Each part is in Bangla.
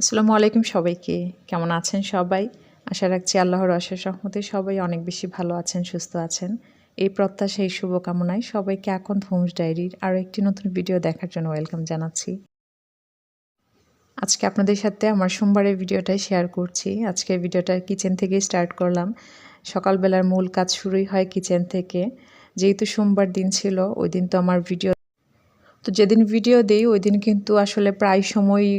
আসসালামু আলাইকুম সবাইকে। কেমন আছেন সবাই? আশা রাখছি আল্লাহর অশেষ রহমতে সবাই অনেক বেশি ভালো আছেন, সুস্থ আছেন। এই প্রত্যাশা এই শুভকামনায় সবাইকে আকন্দ হোমস ডায়েরির আরও একটি নতুন ভিডিও দেখার জন্য ওয়েলকাম জানাচ্ছি। আজকে আপনাদের সাথে আমার সোমবারের ভিডিওটাই শেয়ার করছি। আজকের ভিডিওটা কিচেন থেকেই স্টার্ট করলাম। সকালবেলার মূল কাজ শুরুই হয় কিচেন থেকে। যেহেতু সোমবার দিন ছিল, ওই দিন তো আমার ভিডিও তো যেদিন ভিডিও দেই ওই দিন কিন্তু আসলে প্রায় সময়ই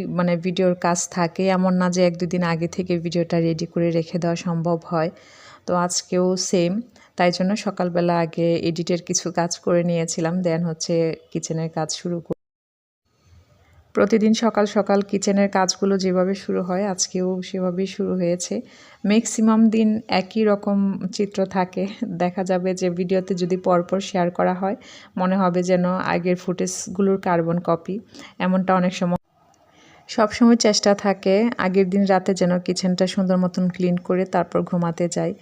ভিডিওর কাজ থাকে। এমন না যে ১-২ দিন আগে থেকে ভিডিওটা রেডি করে রেখে দেওয়া সম্ভব হয়। তো আজকেও সেম। তাই জন্য সকালবেলা আগে এডিটের কিছু কাজ করে নিয়েছিলাম। দেন হচ্ছে কিচেনের কাজ শুরু প্রতিদিন সকাল সকাল কিচেনের কাজগুলো যেভাবে শুরু হয় আজকেও সেভাবেই শুরু হয়েছে। ম্যাক্সিমাম দিন একই রকম চিত্র থাকে। দেখা যাবে যে ভিডিওতে যদি পরপর শেয়ার করা হয় মনে হবে যেন আগের ফুটেজগুলোর কার্বন কপি। এমনটা অনেক সময় সবসময় চেষ্টা থাকে আগের দিন রাতে যেন কিচেনটা সুন্দর মতন ক্লিন করে তারপর ঘুমাতে যাই।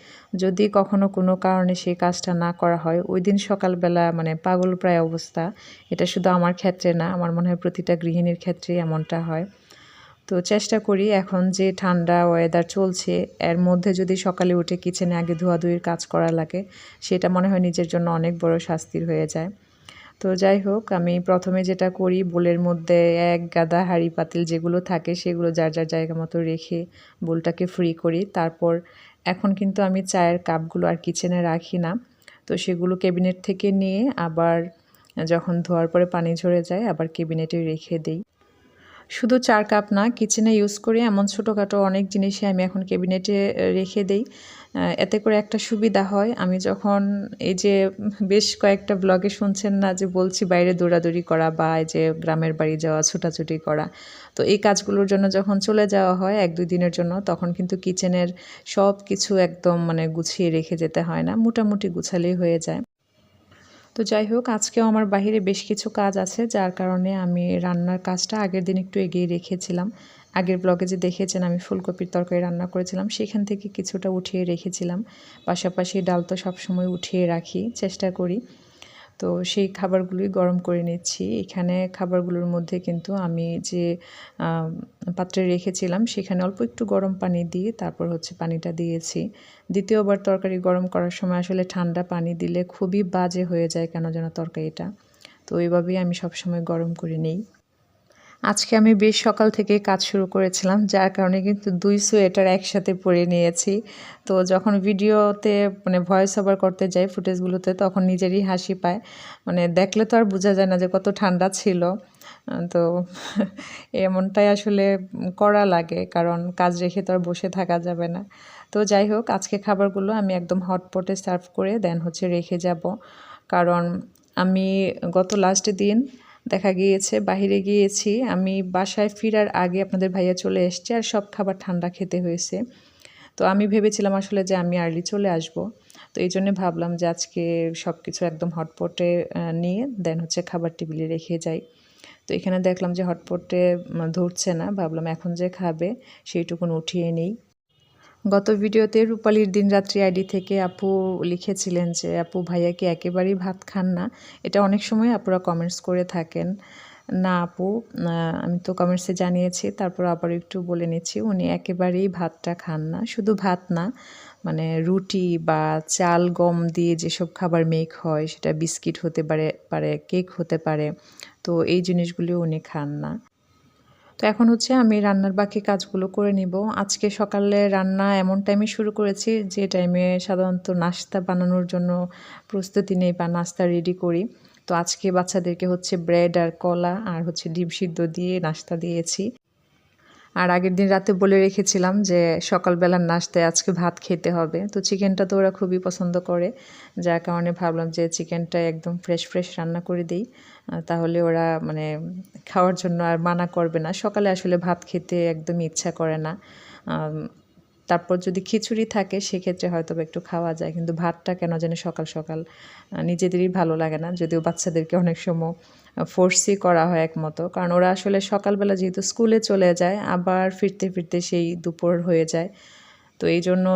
যদি কখনো কোনো কারণে সেই কাজটা না করা হয় ওই দিন সকালবেলা পাগলপ্রায় অবস্থা। এটা শুধু আমার ক্ষেত্রে না, আমার মনে হয় প্রতিটা গৃহিণীর ক্ষেত্রেই এমনটা হয়। তো চেষ্টা করি এখন যে ঠান্ডা ওয়েদার চলছে এর মধ্যে যদি সকালে উঠে কিচেনে আগে ধোয়াধুয়ির কাজ করা লাগে সেটা মনে হয় নিজের জন্য অনেক বড় শাস্তির হয়ে যায়। তো যাই হোক, আমি প্রথমে যেটা করি বোলের মধ্যে এক গাদা হাঁড়ি পাতিল যেগুলো থাকে সেগুলো যার যার জায়গা মতো রেখে বোলটাকে ফ্রি করি। তারপর এখন কিন্তু আমি চায়ের কাপগুলো আর কিচেনে রাখি না। তো সেগুলো ক্যাবিনেট থেকে নিয়ে আবার যখন ধোয়ার পরে পানি ঝরে যায় আবার ক্যাবিনেটে রেখে দেই। শুধু ৪ কাপ না, কিচেনে ইউজ করি এমন ছোটোখাটো অনেক জিনিসই আমি এখন ক্যাবিনেটে রেখে দেই। এতে করে একটা সুবিধা হয়, আমি যখন এই যে বেশ কয়েকটা ব্লগে শুনছেন না যে বলছি বাইরে দৌড়াদৌড়ি করা বা এই যে গ্রামের বাড়ি যাওয়া, ছোটাছুটি করা। তো এই কাজগুলোর জন্য যখন চলে যাওয়া হয় ১-২ দিনের জন্য তখন কিন্তু কিচেনের সব কিছু একদম গুছিয়ে রেখে যেতে হয় না। মোটামুটি গুছালেই হয়ে যায়। তো যাই হোক, আজকেও আমার বাহিরে বেশ কিছু কাজ আছে যার কারণে আমি রান্নার কাজটা আগের দিন একটু এগিয়ে রেখেছিলাম। আগের ব্লগে যে দেখেছেন আমি ফুলকপির তরকারি রান্না করেছিলাম সেখান থেকে কিছুটা উঠিয়ে রেখেছিলাম। পাশাপাশি ডাল তো সবসময় উঠিয়ে রাখি, চেষ্টা করি। তো সেই খাবারগুলোই গরম করে নিচ্ছি। এখানে খাবারগুলোর মধ্যে কিন্তু আমি যে পাত্রে রেখেছিলাম সেখানে অল্প একটু গরম পানি দিয়ে তারপর হচ্ছে পানিটা দিয়েছি। দ্বিতীয়বার তরকারি গরম করার সময় আসলে ঠান্ডা পানি দিলে খুবই বাজে হয়ে যায় কেন যেন তরকারিটা। তো এভাবেই আমি সবসময় গরম করে নেই। আজকে আমি বেশ সকাল থেকে কাজ শুরু করেছিলাম যার কারণে কিন্তু ২ সোয়েটার একসাথে পরে নিয়েছি। তো যখন ভিডিওতে ভয়েস ওভার করতে যাই ফুটেজগুলোতে তখন নিজেরই হাসি পায়। দেখলে তো আর বোঝা যায় না যে কত ঠান্ডা ছিল। তো এমনটাই আসলে করা লাগে, কারণ কাজ রেখে তো আর বসে থাকা যাবে না। তো যাই হোক, আজকে খাবারগুলো আমি একদম হটপটে সার্ভ করে দেন হচ্ছে রেখে যাব। কারণ আমি গত লাস্ট দিন দেখা গিয়েছে বাহিরে গিয়েছি, আমি বাসায় ফেরার আগে আপনাদের ভাইয়া চলে এসছে আর সব খাবার ঠান্ডা খেতে হয়েছে। তো আমি ভেবেছিলাম আসলে যে আমি আর্লি চলে আসব। তো এই জন্যে ভাবলাম যে আজকে সব কিছু একদম হটপটে নিয়ে দেন হচ্ছে খাবার টেবিলে রেখে যাই। তো এখানে দেখলাম যে হটপটে ধরছে না, ভাবলাম এখন যে খাবে সেইটুকুন উঠিয়ে নেই। গত ভিডিওতে রূপালীর দিনরাত্রি আইডি থেকে আপু লিখেছিলেন যে আপু ভাইয়া কি একেবারেই ভাত খান না। এটা অনেক সময় আপুরা কমেন্টস করে থাকেন। না আপু, আমি তো কমেন্টসে জানিয়েছি, তারপর আবার একটু বলে নিচ্ছি, উনি একেবারেই ভাতটা খান না। শুধু ভাত না, রুটি বা চাল গম দিয়ে যেসব খাবার মেক হয় সেটা বিস্কিট হতে পারে কেক হতে পারে। তো এই জিনিসগুলিও উনি খান না। তো এখন হচ্ছে আমি রান্নার বাকি কাজগুলো করে নিব। আজকে সকালে রান্না এমন টাইমে শুরু করেছি যে টাইমে সাধারণত নাস্তা বানানোর জন্য প্রস্তুতি নেই বা নাস্তা রেডি করি। তো আজকে বাচ্চাদেরকে হচ্ছে ব্রেড আর কলা আর হচ্ছে ডিম সিদ্ধ দিয়ে নাস্তা দিয়েছি। আর আগের দিন রাতে বলে রেখেছিলাম যে সকালবেলার নাশতায় আজকে ভাত খেতে হবে। তো চিকেনটা তো ওরা খুবই পছন্দ করে। যার কারণে ভাবলাম যে চিকেনটা একদম ফ্রেশ রান্না করে দেই। তাহলে ওরা খাওয়ার জন্য আর মানা করবে না। সকালে আসলে ভাত খেতে একদমই ইচ্ছা করে না। তারপর যদি খিচুড়ি থাকে সেক্ষেত্রে হয়তোবা একটু খাওয়া যায়। কিন্তু ভাতটা কেন জানি সকাল সকাল নিজেদেরই ভালো লাগে না। যদিও বাচ্চাদেরকে অনেক সময় ফোর্সই করা হয় একমতো। কারণ ওরা আসলে সকালবেলা যেহেতু স্কুলে চলে যায় আবার ফিরতে সেই দুপুর হয়ে যায়। তো এইজন্য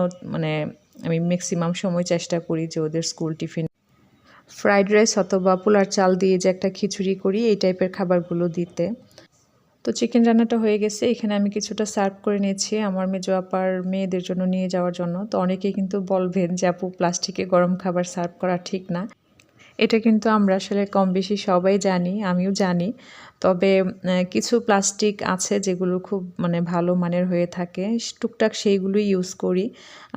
আমি ম্যাক্সিমাম সময় চেষ্টা করি যে ওদের স্কুল টিফিন ফ্রাইড রাইস অথবা পোলার চাল দিয়ে যে একটা খিচুড়ি করি এই টাইপের খাবারগুলো দিতে। তো চিকেন রান্নাটা হয়ে গেছে। এখানে আমি কিছুটা সার্ভ করে নিয়েছি আমার মেজো আপার মেয়েদের জন্য নিয়ে যাওয়ার জন্য। তো অনেকেই কিন্তু বলবেন যে আপু প্লাস্টিকে গরম খাবার সার্ভ করা ঠিক না। এটা কিন্তু আমরা আসলে কম বেশি সবাই জানি, আমিও জানি। তবে কিছু প্লাস্টিক আছে যেগুলো খুব মানে ভালো মানের হয়ে থাকে। টুকটাক সেইগুলোই ইউজ করি।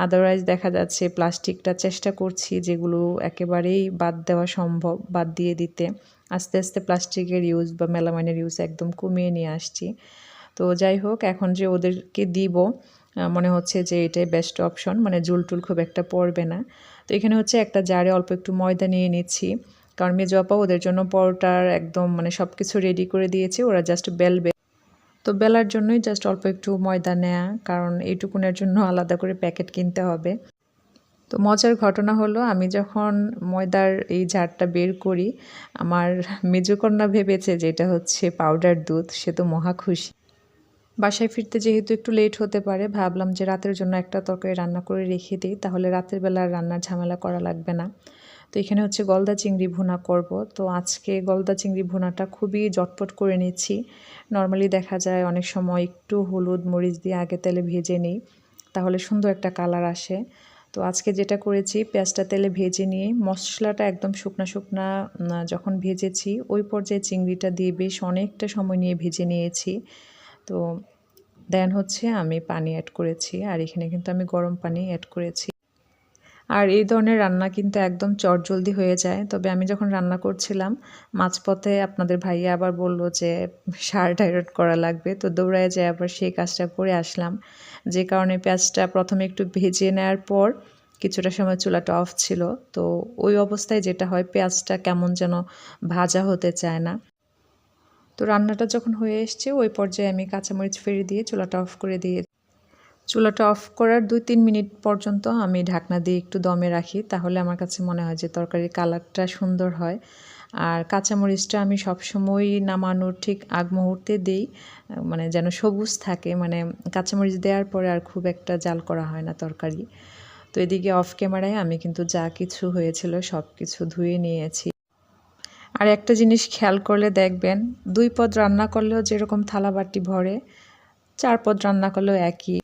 আদারওয়াইজ দেখা যাচ্ছে প্লাস্টিকটা চেষ্টা করছি যেগুলো একেবারেই বাদ দেওয়া সম্ভব, বাদ দিয়ে দিতে। আস্তে, আস্তে প্লাস্টিকের ইউজ বা মেলামাইনের ইউজ একদম কমিয়ে নিয়ে আসছি। তো যাই হোক এখন যে ওদেরকে দিব মনে হচ্ছে যে এটাই বেস্ট অপশন, মানে জুল-টুল খুব একটা পড়বে না। তো এখানে হচ্ছে একটা জারে অল্প একটু ময়দা নিয়ে নিচ্ছি। কারণ মেজো আপা ওদের জন্য পরোটার একদম মানে সবকিছু রেডি করে দিয়েছে। ওরা জাস্ট বেলবে। তো বেলার জন্যই জাস্ট অল্প একটু ময়দা নেয়া। কারণ এইটুকুনের জন্য আলাদা করে প্যাকেট কিনতে হবে। তো মজার ঘটনা হলো আমি যখন ময়দার এই জারটা বের করি, আমার মেজো কন্যা ভেবেছে যে এটা হচ্ছে পাউডার দুধ। সে তো মহা খুশি। বাসায় ফিরতে যেহেতু একটু লেট হতে পারে, ভাবলাম যে রাতের জন্য একটা তরকারি রান্না করে রেখে দিই, তাহলে রাতের বেলা আর রান্নার ঝামেলা করা লাগবে না। তো এখানে হচ্ছে গলদা চিংড়ি ভুনা করব। তো আজকে গলদা চিংড়ি ভুনাটা খুবই ঝটপট করে নিচ্ছি। নর্মালি দেখা যায় অনেক সময় একটু হলুদ মরিচ দিয়ে আগে তেলে ভেজে নিই, তাহলে সুন্দর একটা কালার আসে। তো আজকে যেটা করেছি, পেঁয়াজটা তেলে ভেজে নিয়ে মশলাটা একদম শুকনা শুকনা যখন ভেজেছি, ওই পর্যায়ে চিংড়িটা দিয়ে বেশ অনেকটা সময় নিয়ে ভেজে নিয়েছি। তো দেন হচ্ছে আমি পানি অ্যাড করেছি, আর এখানে কিন্তু আমি গরম পানি অ্যাড করেছি। আর এই ধরনের রান্না কিন্তু একদম চটজলদি হয়ে যায়। তবে আমি যখন রান্না করছিলাম মাঝপথে আপনাদের ভাইয়া আবার বলল যে সার ডাইরেক্ট করা লাগবে। তো দৌড়ায় যেয়ে আবার সেই কাজটা করে আসলাম। যে কারণে পেঁয়াজটা প্রথমে একটু ভেজে নেওয়ার পর কিছুটা সময় চুলাটা অফ ছিল। তো ওই অবস্থায় যেটা হয় পেঁয়াজটা কেমন যেন ভাজা হতে চায় না। তো রান্নাটা যখন হয়ে এসছে ওই পর্যায়ে আমি কাঁচামরিচ ফেলে দিয়ে চুলাটা অফ করে দিয়ে চুলাটা অফ করার ২-৩ মিনিট পর্যন্ত আমি ঢাকনা দিয়ে একটু দমে রাখি, তাহলে আমার কাছে মনে হয় যে তরকারির কালারটা সুন্দর হয়। আর কাঁচামরিচটা আমি সবসময়ই নামানোর ঠিক আগ মুহূর্তে দিই, মানে যেন সবুজ থাকে, মানে কাঁচামরিচ দেওয়ার পরে আর খুব একটা জাল করা হয় না তরকারি। তো এদিকে অফ ক্যামেরায় আমি কিন্তু যা কিছু হয়েছিল সব কিছু ধুয়ে নিয়েছি। আর একটা জিনিস খেয়াল করলে দেখবেন ২ পদ রান্না করলেও যেরকম থালাবাটি ভরে, ৪ পদ রান্না করলেও একই।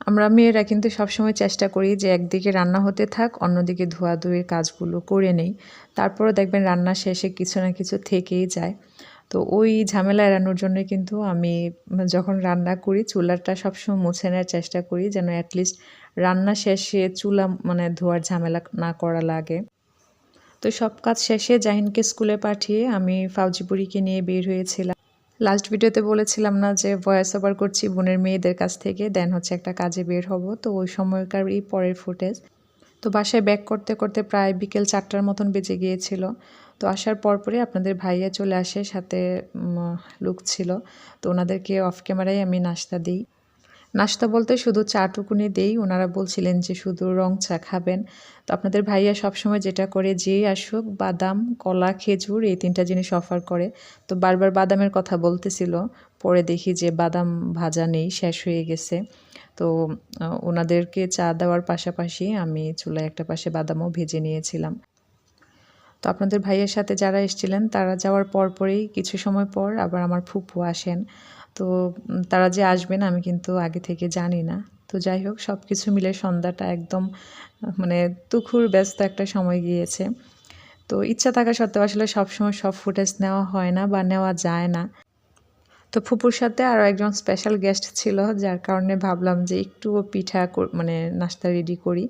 আমরা মেয়েরা কিন্তু সবসময় চেষ্টা করি যে একদিকে রান্না হতে থাক, অন্যদিকে ধোয়াধুয়ির কাজগুলো করে নেই। তারপরেও দেখবেন রান্না শেষে কিছু না কিছু থেকেই যায়। তো ওই ঝামেলা এড়ানোর জন্য কিন্তু আমি যখন রান্না করি চুলাটা সবসময় মুছে নেওয়ার চেষ্টা করি, যেন অ্যাটলিস্ট রান্না শেষে চুলা মানে ধোয়ার ঝামেলা না করা লাগে। তো সব কাজ শেষে জাহিনকে স্কুলে পাঠিয়ে আমি ফাউজিপুরিকে নিয়ে বের হয়েছিলাম। লাস্ট ভিডিওতে বলেছিলাম না যে ভয়েস ওভার করছি বোনের মেয়েদের কাছ থেকে, দেন হচ্ছে একটা কাজে বের হব। তো ওই সময়কারই পরের ফুটেজ। তো বাসায় ব্যাক করতে করতে প্রায় বিকেল ৪টার মতন বেজে গিয়েছিল। তো আসার পরপরই আপনাদের ভাইয়া চলে আসে, সাথে লোক ছিল। তো ওনাদেরকে অফ ক্যামেরায় আমি নাস্তা দিই। নাস্তা বলতে শুধু চাটুকুনি দেই। ওনারা বলছিলেন যে শুধু রং চা খাবেন। তো আপনাদের ভাইয়া সবসময় যেটা করে, যেই আসুক বাদাম, কলা, খেজুর এই ৩টা জিনিস অফার করে। তো বারবার বাদামের কথা বলতেছিল। পরে দেখি যে বাদাম ভাজা নেই, শেষ হয়ে গেছে। তো ওনাদেরকে চা দেওয়ার পাশাপাশি আমি চুলায় একটা পাশে বাদামও ভেজে নিয়েছিলাম। তো আপনাদের ভাইয়ের সাথে যারা এসেছিলেন তারা যাওয়ার পরপরই কিছু সময় পর আবার আমার ফুপু আসেন। তো তারা যে আসবেন আমি কিন্তু আগে থেকে জানি না। তো যাই হোক সব কিছু মিলে সন্ধ্যাটা একদম মানে তুখুর ব্যস্ত একটা সময় গিয়েছে। তো ইচ্ছা থাকা সত্ত্বেও আসলে সবসময় সব ফুটেজ নেওয়া হয় না বা নেওয়া যায় না। তো ফুপুর সাথে আরও একজন স্পেশাল গেস্ট ছিল, যার কারণে ভাবলাম যে একটু পিঠা মানে নাস্তা রেডি করি।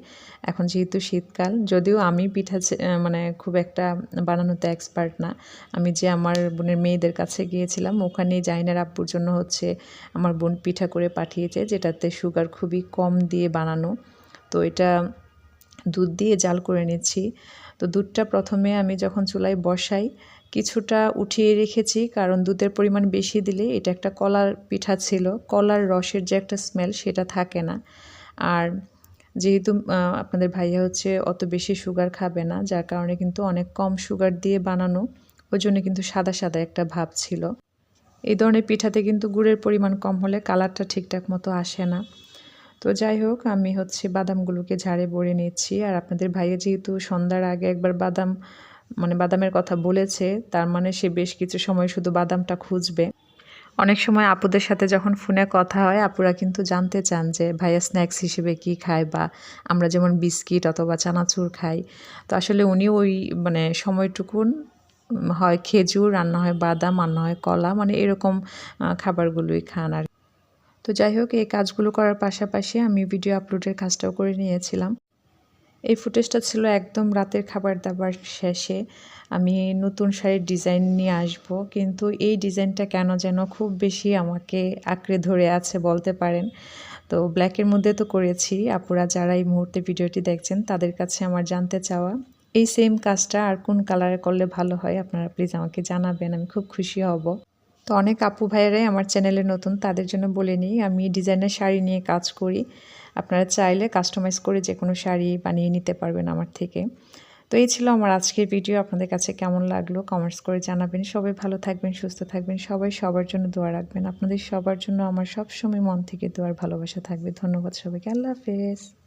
এখন যেহেতু শীতকাল, যদিও আমি পিঠা মানে খুব একটা বানানোতে এক্সপার্ট না। আমি যে আমার বোনের মেয়েদের কাছে গিয়েছিলাম, ওখানেই জাহিনের আব্বুর জন্য হচ্ছে আমার বোন পিঠা করে পাঠিয়েছে, যেটাতে সুগার খুবই কম দিয়ে বানানো। তো এটা দুধ দিয়ে জাল করে নিচ্ছি। তো দুধটা প্রথমে আমি যখন চুলায় বসাই কিছুটা উঠিয়ে রেখেছি, কারণ দুধের পরিমাণ বেশি দিলে এটা একটা কলার পিঠা ছিল, কলার রসের যে একটা স্মেল সেটা থাকে না। আর যেহেতু আপনাদের ভাইয়া হচ্ছে অত বেশি সুগার খাবে না, যার কারণে কিন্তু অনেক কম সুগার দিয়ে বানানো, ওই জন্য কিন্তু সাদা সাদা একটা ভাব ছিল। এই ধরনের পিঠাতে কিন্তু গুড়ের পরিমাণ কম হলে কালারটা ঠিকঠাক মতো আসে না। তো যাই হোক আমি হচ্ছে বাদামগুলোকে ঝাড়ে বড়ে নিচ্ছি। আর আপনাদের ভাইয়া যেহেতু সন্ধ্যার আগে একবার বাদামের কথা বলেছে, তার মানে সে বেশ কিছু সময় শুধু বাদামটা খুঁজবে। অনেক সময় আপুদের সাথে যখন ফোনে কথা হয় আপুরা কিন্তু জানতে চান যে ভাইয়া স্ন্যাক্স হিসেবে কি খায়, বা আমরা যেমন বিস্কিট অথবা চানাচুর খাই। তো আসলে উনি ওই মানে সময়টুকুন হয় খেজুর, আর না হয় বাদাম, আর না হয় কলা, মানে এরকম খাবারগুলোই খান আর। তো যাই হোক, এই কাজগুলো করার পাশাপাশি আমি ভিডিও আপলোডের কাজটাও করে নিয়েছিলাম। এই ফুটেজটা ছিল একদম রাতের খাবার দাবার শেষে। আমি নতুন শাড়ির ডিজাইন নিয়ে আসব, কিন্তু এই ডিজাইনটা কেন যেন খুব বেশি আমাকে আঁকড়ে ধরে আছে বলতে পারেন। তো ব্ল্যাকের মধ্যে তো করেছি, আপুরা যারা এই মুহূর্তে ভিডিওটি দেখছেন তাদের কাছে আমার জানতে চাওয়া, এই সেম কাজটা আর কোন কালারে করলে ভালো হয় আপনারা প্লিজ আমাকে জানাবেন, আমি খুব খুশি হব। তো অনেক আপু ভাইয়েরাই আমার চ্যানেলে নতুন, তাদের জন্য বলে নিই আমি ডিজাইনের শাড়ি নিয়ে কাজ করি। আপনারা চাইলে কাস্টমাইজ করে যে কোনো শাড়ি বানিয়ে নিতে পারবেন আমার থেকে। তো এই ছিল আমার আজকের ভিডিও, আপনাদের কাছে কেমন লাগলো কমেন্টস করে জানাবেন। সবাই ভালো থাকবেন, সুস্থ থাকবেন, সবাই সবার জন্য দোয়া রাখবেন। আপনাদের সবার জন্য আমার সবসময় মন থেকে দোয়ার ভালোবাসা থাকবে। ধন্যবাদ সবাইকে, আল্লাহ হাফেজ।